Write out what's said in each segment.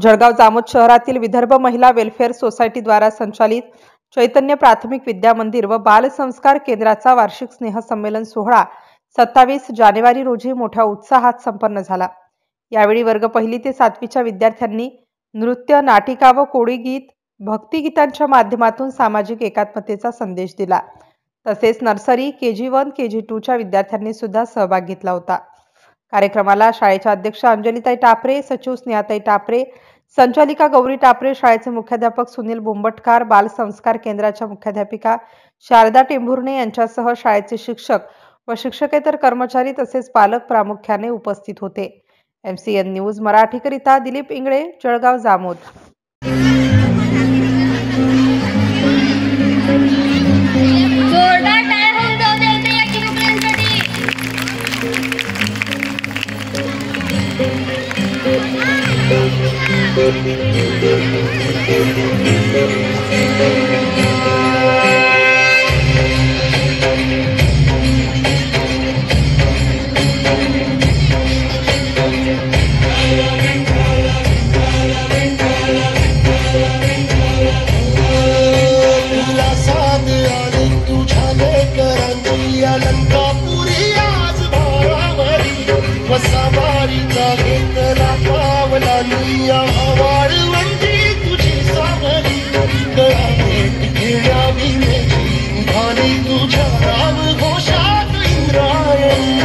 जळगाव जामोद शहरातील विदर्भ महिला वेलफेअर सोसायटीद्वारा संचालित चैतन्य प्राथमिक विद्या मंदिर व बाल संस्कार केंद्राचा वार्षिक स्नेहसंमेलन सोहळा 27 जानेवारी रोजी मोठ्या उत्साहात संपन्न झाला। यावेळी वर्ग 1 ते 7वीच्या विद्यार्थ्यांनी नृत्य, नाटिका व कोळी गीत, भक्तिगीतांच्या माध्यमातून सामाजिक एकात्मतेचा संदेश दिला। तसेच नर्सरी, KG1, KG2च्या विद्यार्थ्यांनी सुद्धा सहभाग घेतला होता। कार्यक्रमाला शाळेच्या अध्यक्ष अंजलीताई टापरे, सचिव स्नेहाताई टापरे, संचालिका गौरी टापरे, शाळेचे मुख्याध्यापक सुनील बोंबटकार, बाल संस्कार केंद्राच्या मुख्याध्यापिका शारदा टेंभुर्णे यांच्यासह शाळेचे शिक्षक व शिक्षकेतर कर्मचारी तसेच पालक प्रामुख्याने उपस्थित होते। MCN न्यूज मराठीकरिता दिलीप इंगळे, जळगाव जामोद। वसावारीचा घेतला पावला निया वाळवंटी तुझी सावली गळा भेट घेण्यावी मेची घाली तुझ्या राम घोषात इंद्रायणी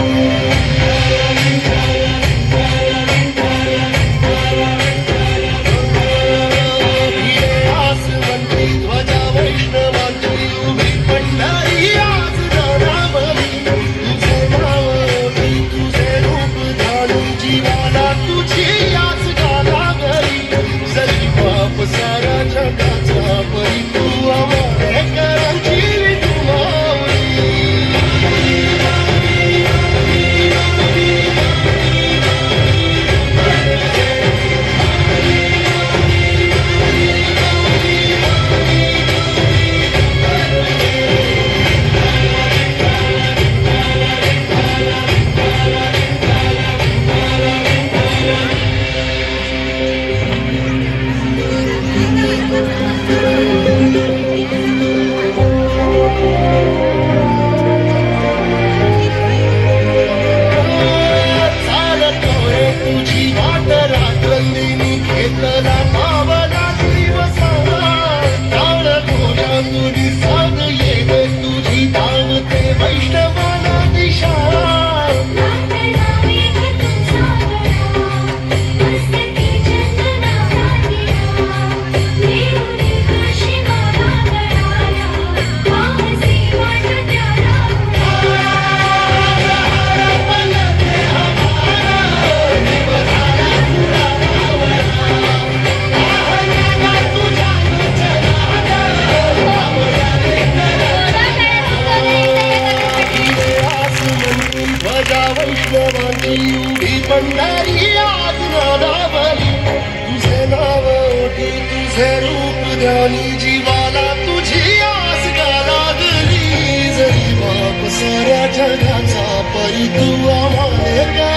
आसवंती ध्वजा वैष्णवांची उभी पंढरी आज जाणावली तुझे नाव तुझे जीवाला तुझी आज गाला गरी जरी बाप सारा जगाचा परी तू आंबेडकरांची उभी पंढरी आज नादावली तुझे नाव ओटी तुझे रूप ध्यानी जीवाला तुझी आस लागली जरी बाप साऱ्या जगाचा परी तू आम्हाला